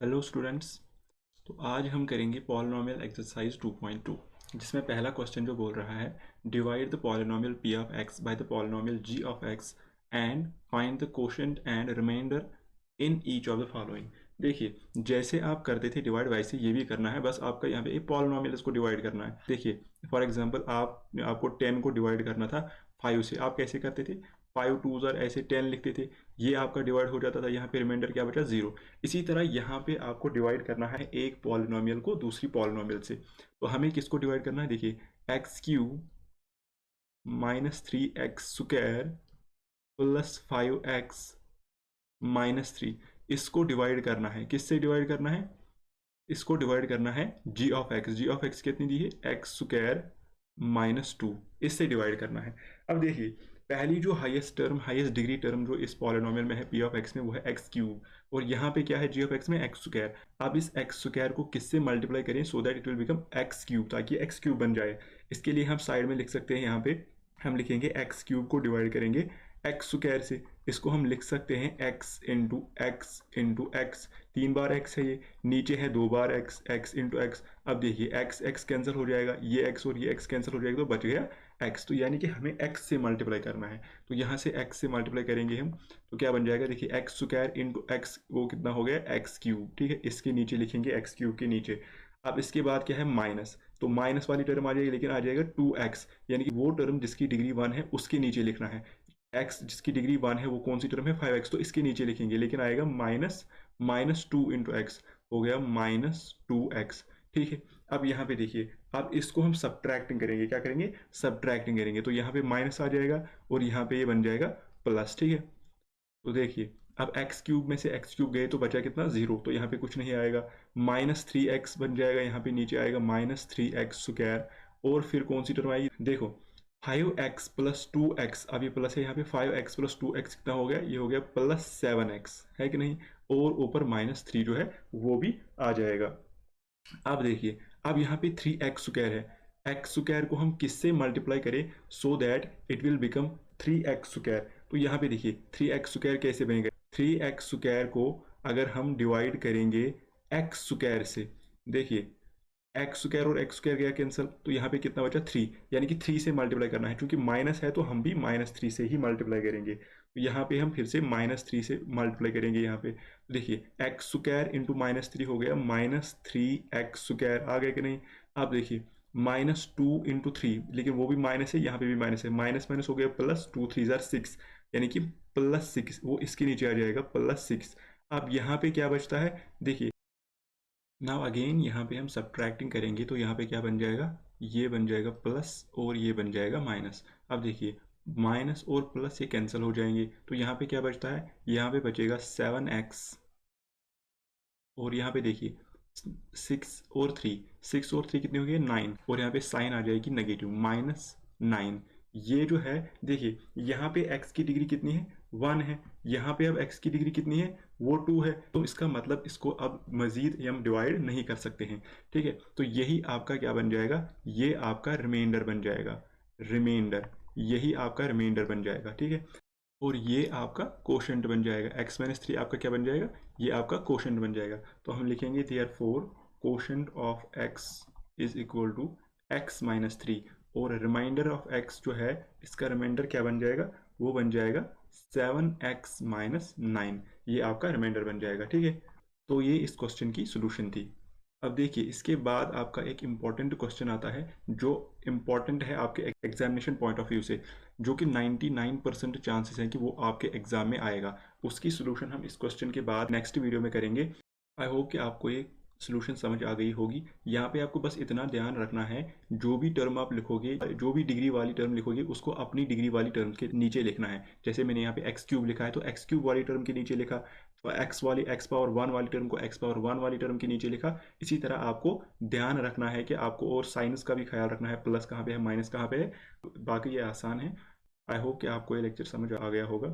Hello students. तो आज हम करेंगे पॉलिनोमियल एक्सरसाइज 2.2 जिसमें पहला क्वेश्चन जो बोल रहा है divide the polynomial p of x by the polynomial g of x and find the quotient and remainder in each of the following. देखिए, जैसे आप करते थे डिवाइड वैसे ये भी करना है, बस आपका यहाँ पे एक पॉलिनोमियल इसको डिवाइड करना है। देखिए, फॉर एग्जांपल आपको 10 को डिवाइड करना था 5 से। आप कैसे करते थे? 5 2 ऐसे 10 लिखते थे, ये आपका डिवाइड हो जाता था। यहाँ पे रिमाइंडर क्या बचा? 0। इसी तरह यहाँ पे आपको डिवाइड करना है एक पॉलिनोमियल को दूसरी पॉलिनोमियल से। तो हमें किसको डिवाइड करना है? देखिए, x cube minus 3x² plus 5x minus 3, इसको डिवाइड करना है। किससे डिवाइड करना है? इसको डिवाइड करना है g of x। G of x कितनी दी है? x² माइनस 2, इससे डिवाइड करना है। अब देखिए, पहली जो highest term, highest degree term जो इस पॉलिनोमियल में है p ऑफ x में, वो है एक्स क्यूब, और यहाँ पे क्या है? g ऑफ x में x²। अब इस x² को किससे मल्टीप्लाई करें so that it will become x cube, ताकि एक्स क्यूब बन जाए। इसके लिए हम साइड में लिख सकते हैं, यहाँ पे हम लिखेंगे एक्स क्यूब को डिवाइड करेंगे x² से। इसको हम लिख सकते हैं x into x into x. 3 बार x है, ये नीचे है 2 बार x इंटू एक्स। अब देखिए, x कैंसिल हो जाएगा, ये x और ये x कैंसिल हो जाएगा, तो बच गया x। तो यानी कि हमें x से मल्टीप्लाई करना है, तो यहाँ से x से मल्टीप्लाई करेंगे हम, तो क्या बन जाएगा? देखिए, x² इंटू एक्स, वो कितना हो गया? X cube. ठीक है, इसके नीचे लिखेंगे एक्स क्यूब के नीचे। अब इसके बाद क्या है? माइनस, तो माइनस वाली टर्म आ जाएगी, लेकिन आ जाएगा 2x, यानी कि वो टर्म जिसकी डिग्री 1 है उसके नीचे लिखना है। x जिसकी डिग्री 1 है वो कौन सी टर्म है? 5x, तो इसके नीचे लिखेंगे, लेकिन आएगा माइनस 2 इंटू एक्स, हो गया -2x। ठीक है, अब यहाँ पे देखिए, अब इसको हम सब्ट्रैक्टिंग करेंगे। क्या करेंगे? सब्ट्रैक्टिंग करेंगे, तो यहाँ पे माइनस आ जाएगा और यहाँ पे ये बन जाएगा प्लस। ठीक है, तो देखिए, अब एक्स क्यूब में से एक्स क्यूब गए तो बचा कितना? 0, तो यहाँ पे कुछ नहीं आएगा। -3x बन जाएगा, यहाँ पे नीचे आएगा -3x²। और फिर कौन सी टर्म आएगी? देखो, 5x प्लस 2x, अभी प्लस है यहाँ पे, 5x प्लस 2x कितना हो गया? ये हो गया +7x, है कि नहीं? और ऊपर -3 जो है वो भी आ जाएगा। अब देखिए, अब यहाँ पे 3x² है, x² को हम किससे मल्टीप्लाई करें so that it will become 3x²? तो यहाँ पे देखिए, 3x² कैसे बनेगा? 3x² को अगर हम डिवाइड करेंगे x² से, देखिए x² और x² गया कैंसिल, तो यहाँ पे कितना बचा? 3, यानी कि 3 से मल्टीप्लाई करना है। क्योंकि माइनस है तो हम भी -3 से ही मल्टीप्लाई करेंगे, तो यहाँ पे हम फिर से -3 से मल्टीप्लाई करेंगे। यहाँ पे देखिए, x² इंटू -3 हो गया -3x², आ गया कि नहीं? अब देखिए, -2 इंटू 3, लेकिन वो भी माइनस है, यहाँ पे भी माइनस है, माइनस माइनस हो गया प्लस, 2 3 6, यानी कि +6, वो इसके नीचे आ जाएगा +6। अब यहाँ पे क्या बचता है? देखिए, नाउ अगेन यहाँ पे हम सब्ट्रैक्टिंग करेंगे, तो यहाँ पे क्या बन जाएगा? ये बन जाएगा प्लस और ये बन जाएगा माइनस। अब देखिए, माइनस और प्लस ये कैंसिल हो जाएंगे, तो यहाँ पे क्या बचता है? यहाँ पे बचेगा 7x, और यहाँ पे देखिए 6 और 3 कितने हो गए? 9, और यहाँ पे साइन आ जाएगी नेगेटिव, -9। ये जो है, देखिए यहाँ पे x की डिग्री कितनी है? 1 है। यहाँ पे अब x की डिग्री कितनी है? वो 2 है। तो इसका मतलब इसको अब मजीद हम डिवाइड नहीं कर सकते हैं। ठीक है, तो यही आपका क्या बन जाएगा? ये आपका रिमाइंडर बन जाएगा। रिमाइंडर, यही आपका रिमाइंडर बन जाएगा। ठीक है, और ये आपका कोशेंट बन जाएगा। x-3 आपका क्या बन जाएगा? ये आपका कोशेंट बन जाएगा। तो हम लिखेंगे therefore quotient of x is equal to x-3, और रिमाइंडर ऑफ x जो है, इसका रिमाइंडर क्या बन जाएगा? वो बन जाएगा 7x-9, ये आपका रिमाइंडर बन जाएगा। ठीक है, तो ये इस क्वेश्चन की सोल्यूशन थी। अब देखिए, इसके बाद आपका एक इम्पॉर्टेंट क्वेश्चन आता है, जो इम्पॉर्टेंट है आपके एग्जामिनेशन पॉइंट ऑफ व्यू से, जो कि 99% चांसेस हैं कि वो आपके एग्जाम में आएगा। उसकी सोल्यूशन हम इस क्वेश्चन के बाद नेक्स्ट वीडियो में करेंगे। आई होप कि आपको ये सोल्यूशन समझ आ गई होगी। यहाँ पे आपको बस इतना ध्यान रखना है, जो भी टर्म आप लिखोगे, जो भी डिग्री वाली टर्म लिखोगे, उसको अपनी डिग्री वाली टर्म के नीचे लिखना है। जैसे मैंने यहाँ पे एक्स क्यूब लिखा है, तो एक्स क्यूब वाली टर्म के नीचे लिखा, तो एक्स पावर 1 वाली टर्म को एक्स पावर 1 वाली टर्म के नीचे लिखा। इसी तरह आपको ध्यान रखना है कि आपको और साइंस का भी ख्याल रखना है, प्लस कहाँ पे है, माइनस कहाँ पे है। बाकी ये आसान है। आई होप कि आपको ये लेक्चर समझ आ गया होगा।